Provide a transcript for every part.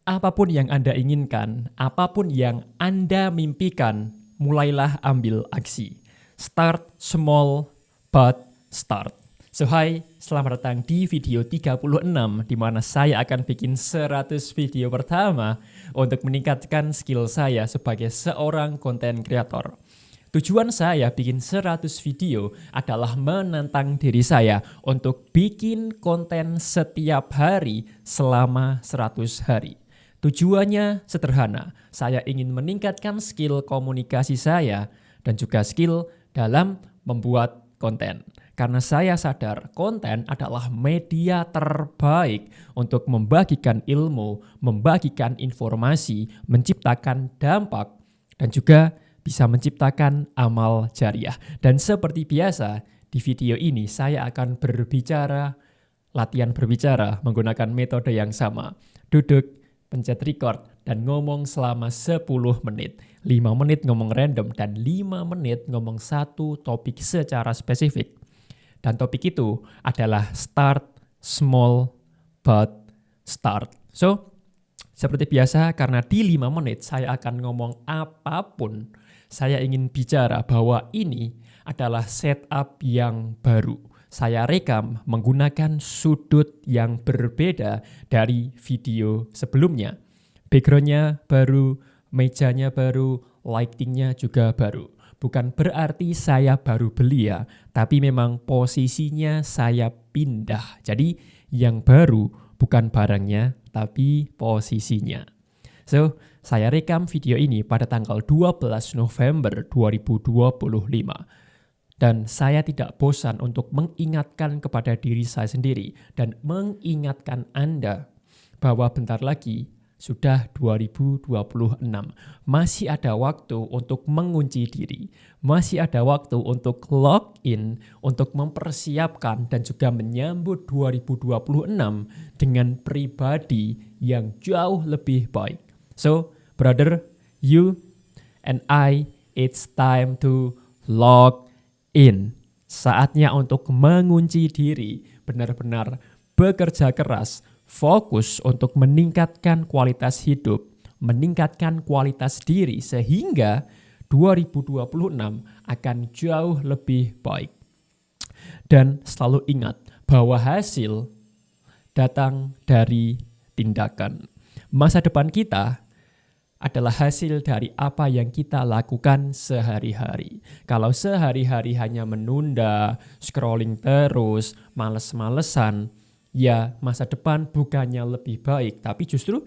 Apapun yang Anda inginkan, apapun yang Anda mimpikan, mulailah ambil aksi. Start small but start. So hi, selamat datang di video 36 di mana saya akan bikin 100 video pertama untuk meningkatkan skill saya sebagai seorang content creator. Tujuan saya bikin 100 video adalah menantang diri saya untuk bikin konten setiap hari selama 100 hari. Tujuannya sederhana, saya ingin meningkatkan skill komunikasi saya dan juga skill dalam membuat konten. Karena saya sadar konten adalah media terbaik untuk membagikan ilmu, membagikan informasi, menciptakan dampak, dan juga bisa menciptakan amal jariah. Dan seperti biasa, di video ini saya akan latihan berbicara menggunakan metode yang sama. Duduk, pencet record, dan ngomong selama 10 menit. 5 menit ngomong random, dan 5 menit ngomong satu topik secara spesifik. Dan topik itu adalah start small but start. So, seperti biasa, karena di 5 menit saya akan ngomong apapun, saya ingin bicara bahwa ini adalah setup yang baru. Saya rekam menggunakan sudut yang berbeda dari video sebelumnya. Backgroundnya baru, mejanya baru, lightingnya juga baru. Bukan berarti saya baru beli ya, tapi memang posisinya saya pindah. Jadi yang baru bukan barangnya, tapi posisinya. So, saya rekam video ini pada tanggal 12 November 2025. Dan saya tidak bosan untuk mengingatkan kepada diri saya sendiri dan mengingatkan Anda bahwa bentar lagi sudah 2026. Masih ada waktu untuk mengunci diri. Masih ada waktu untuk login, untuk mempersiapkan dan juga menyambut 2026 dengan pribadi yang jauh lebih baik. So, brother, you and I, it's time to log in. Saatnya untuk mengunci diri, benar-benar bekerja keras, fokus untuk meningkatkan kualitas hidup, meningkatkan kualitas diri sehingga 2026 akan jauh lebih baik. Dan selalu ingat bahwa hasil datang dari tindakan. Masa depan kita adalah hasil dari apa yang kita lakukan sehari-hari. Kalau sehari-hari hanya menunda, scrolling terus, males-malesan, ya masa depan bukannya lebih baik, tapi justru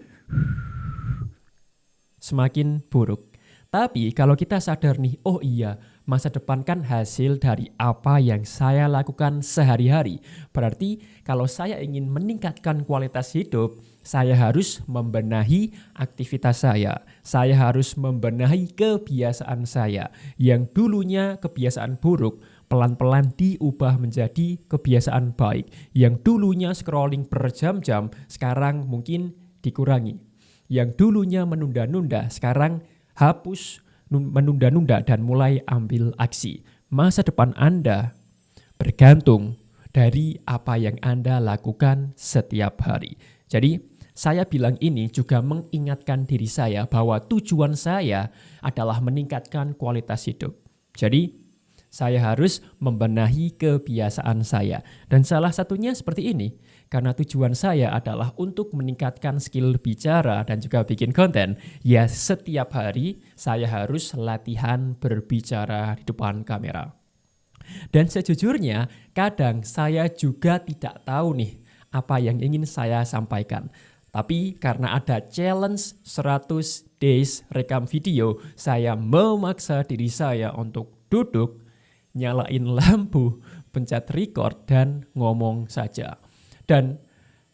semakin buruk. Tapi kalau kita sadar nih, oh iya, masa depan kan hasil dari apa yang saya lakukan sehari-hari. Berarti kalau saya ingin meningkatkan kualitas hidup, saya harus membenahi aktivitas saya. Saya harus membenahi kebiasaan saya. Yang dulunya kebiasaan buruk, pelan-pelan diubah menjadi kebiasaan baik. Yang dulunya scrolling berjam-jam, sekarang mungkin dikurangi. Yang dulunya menunda-nunda, sekarang hapus menunda-nunda dan mulai ambil aksi. Masa depan Anda bergantung dari apa yang Anda lakukan setiap hari. Jadi saya bilang ini juga mengingatkan diri saya bahwa tujuan saya adalah meningkatkan kualitas hidup. Jadi saya harus membenahi kebiasaan saya. Dan salah satunya seperti ini. Karena tujuan saya adalah untuk meningkatkan skill bicara dan juga bikin konten. Ya setiap hari saya harus latihan berbicara di depan kamera. Dan sejujurnya kadang saya juga tidak tahu nih apa yang ingin saya sampaikan. Tapi karena ada challenge 100 days rekam video, saya memaksa diri saya untuk duduk, nyalain lampu, pencet record, dan ngomong saja. Dan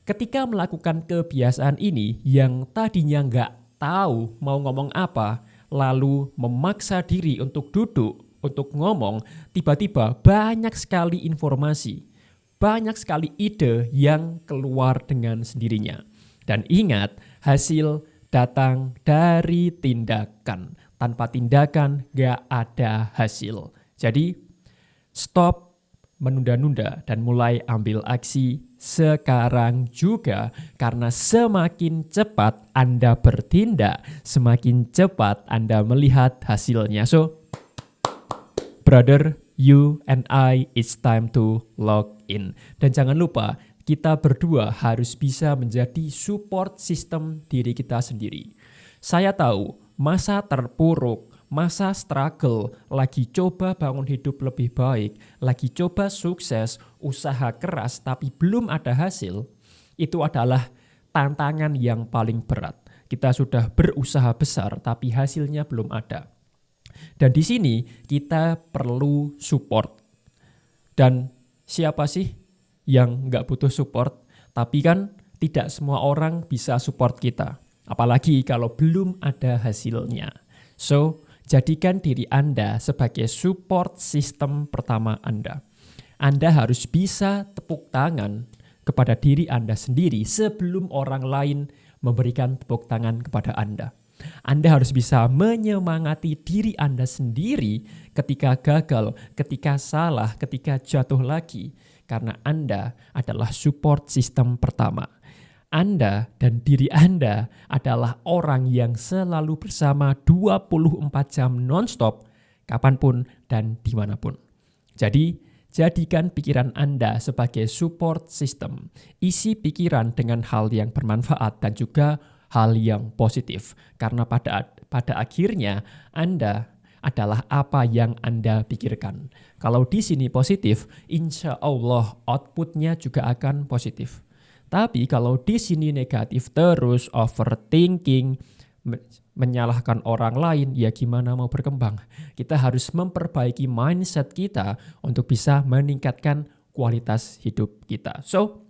ketika melakukan kebiasaan ini yang tadinya nggak tahu mau ngomong apa, lalu memaksa diri untuk duduk, untuk ngomong, tiba-tiba banyak sekali informasi, banyak sekali ide yang keluar dengan sendirinya. Dan ingat, hasil datang dari tindakan. Tanpa tindakan nggak ada hasil. Jadi, stop menunda-nunda dan mulai ambil aksi sekarang juga, karena semakin cepat Anda bertindak, semakin cepat Anda melihat hasilnya. So, brother, you and I, it's time to log in. Dan jangan lupa, kita berdua harus bisa menjadi support system diri kita sendiri. Saya tahu, masa terpuruk, masa struggle, lagi coba bangun hidup lebih baik, lagi coba sukses, usaha keras tapi belum ada hasil, itu adalah tantangan yang paling berat. Kita sudah berusaha besar tapi hasilnya belum ada. Dan di sini kita perlu support. Dan siapa sih yang nggak butuh support? Tapi kan tidak semua orang bisa support kita. Apalagi kalau belum ada hasilnya. So, jadikan diri Anda sebagai support system pertama Anda. Anda harus bisa tepuk tangan kepada diri Anda sendiri sebelum orang lain memberikan tepuk tangan kepada Anda. Anda harus bisa menyemangati diri Anda sendiri ketika gagal, ketika salah, ketika jatuh lagi. Karena Anda adalah support system pertama. Anda dan diri Anda adalah orang yang selalu bersama 24 jam non-stop, kapanpun dan dimanapun. Jadi, jadikan pikiran Anda sebagai support system. Isi pikiran dengan hal yang bermanfaat dan juga hal yang positif. Karena pada akhirnya Anda adalah apa yang Anda pikirkan. Kalau di sini positif, insya Allah outputnya juga akan positif. Tapi kalau di sini negatif terus, overthinking, menyalahkan orang lain, ya gimana mau berkembang? Kita harus memperbaiki mindset kita untuk bisa meningkatkan kualitas hidup kita. So,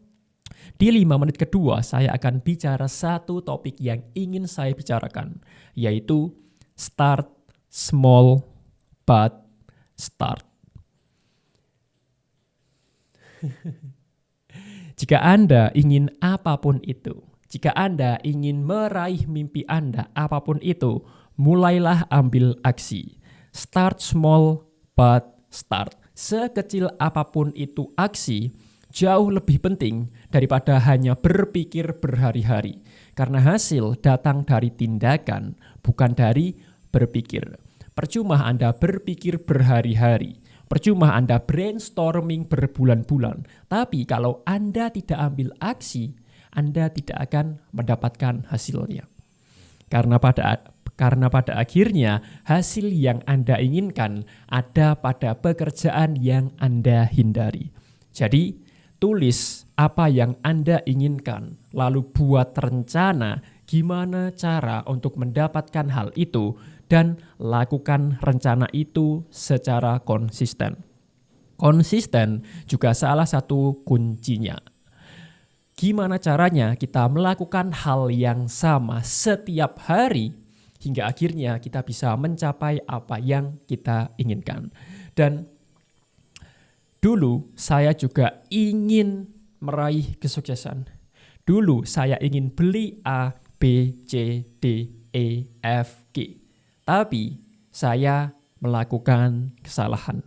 di 5 menit kedua saya akan bicara satu topik yang ingin saya bicarakan, yaitu start small but start. Jika Anda ingin apapun itu, jika Anda ingin meraih mimpi Anda apapun itu, mulailah ambil aksi. Start small but start. Sekecil apapun itu aksi, jauh lebih penting daripada hanya berpikir berhari-hari. Karena hasil datang dari tindakan, bukan dari berpikir. Percuma Anda berpikir berhari-hari. Percuma Anda brainstorming berbulan-bulan. Tapi kalau Anda tidak ambil aksi, Anda tidak akan mendapatkan hasilnya. Karena pada akhirnya hasil yang Anda inginkan ada pada pekerjaan yang Anda hindari. Jadi, tulis apa yang Anda inginkan, lalu buat rencana gimana cara untuk mendapatkan hal itu, dan lakukan rencana itu secara konsisten. Konsisten juga salah satu kuncinya. Gimana caranya kita melakukan hal yang sama setiap hari hingga akhirnya kita bisa mencapai apa yang kita inginkan. Dan dulu saya juga ingin meraih kesuksesan. Dulu saya ingin beli A, B, C, D, E, F, G. Tapi saya melakukan kesalahan.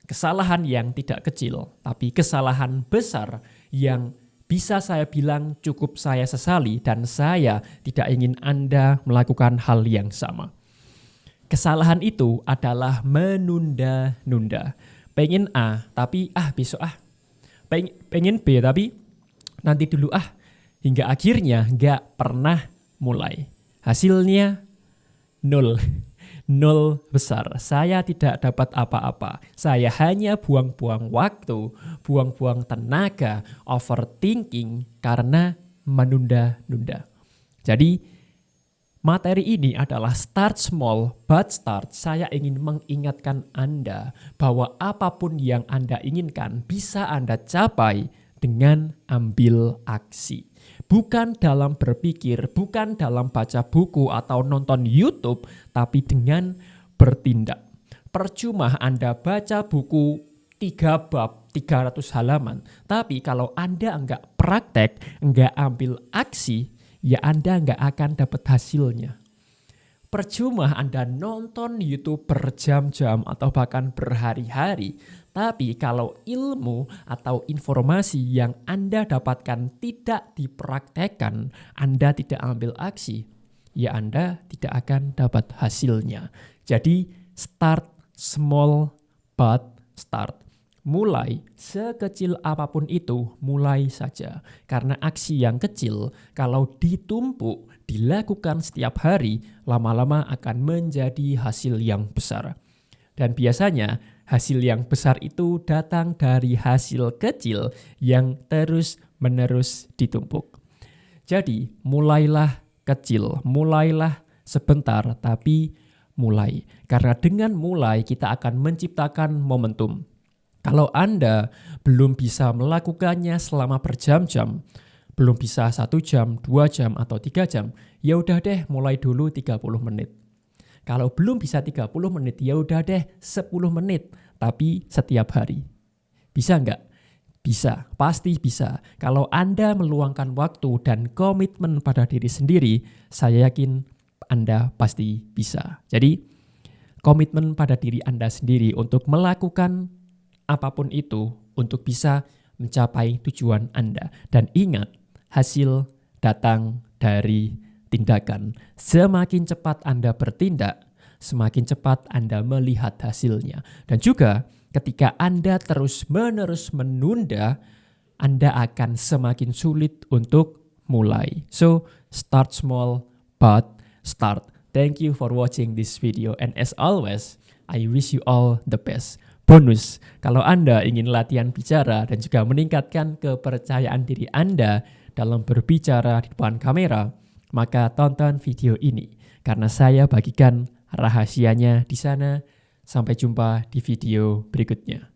Kesalahan yang tidak kecil, tapi kesalahan besar yang bisa saya bilang cukup saya sesali dan saya tidak ingin Anda melakukan hal yang sama. Kesalahan itu adalah menunda-nunda. Pengen A, tapi besok Pengen B, tapi nanti dulu Hingga akhirnya gak pernah mulai. Hasilnya nol besar. Saya tidak dapat apa-apa. Saya hanya buang-buang waktu, buang-buang tenaga, overthinking karena menunda-nunda. Jadi materi ini adalah start small but start. Saya ingin mengingatkan Anda bahwa apapun yang Anda inginkan bisa Anda capai dengan ambil aksi. Bukan dalam berpikir, bukan dalam baca buku atau nonton YouTube, tapi dengan bertindak. Percuma Anda baca buku 3 bab, 300 halaman. Tapi kalau Anda enggak praktek, enggak ambil aksi, ya Anda enggak akan dapat hasilnya. Percuma Anda nonton YouTube berjam-jam atau bahkan berhari-hari, tapi kalau ilmu atau informasi yang Anda dapatkan tidak dipraktekkan, Anda tidak ambil aksi, ya Anda tidak akan dapat hasilnya. Jadi start small but start. Mulai sekecil apapun itu, mulai saja. Karena aksi yang kecil kalau ditumpuk, dilakukan setiap hari, lama-lama akan menjadi hasil yang besar. Dan biasanya hasil yang besar itu datang dari hasil kecil yang terus-menerus ditumpuk. Jadi mulailah kecil, mulailah sebentar, tapi mulai. Karena dengan mulai kita akan menciptakan momentum. Kalau Anda belum bisa melakukannya selama berjam-jam, belum bisa 1 jam, 2 jam, atau 3 jam, ya udah deh mulai dulu 30 menit. Kalau belum bisa 30 menit, ya udah deh 10 menit, tapi setiap hari. Bisa nggak? Bisa, pasti bisa. Kalau Anda meluangkan waktu dan komitmen pada diri sendiri, saya yakin Anda pasti bisa. Jadi, komitmen pada diri Anda sendiri untuk melakukan apapun itu untuk bisa mencapai tujuan Anda. Dan ingat, hasil datang dari tindakan. Semakin cepat Anda bertindak, semakin cepat Anda melihat hasilnya. Dan juga ketika Anda terus-menerus menunda, Anda akan semakin sulit untuk mulai. So, start small but start. Thank you for watching this video, and as always, I wish you all the best. Bonus, kalau Anda ingin latihan bicara dan juga meningkatkan kepercayaan diri Anda dalam berbicara di depan kamera, maka tonton video ini karena saya bagikan rahasianya di sana. Sampai jumpa di video berikutnya.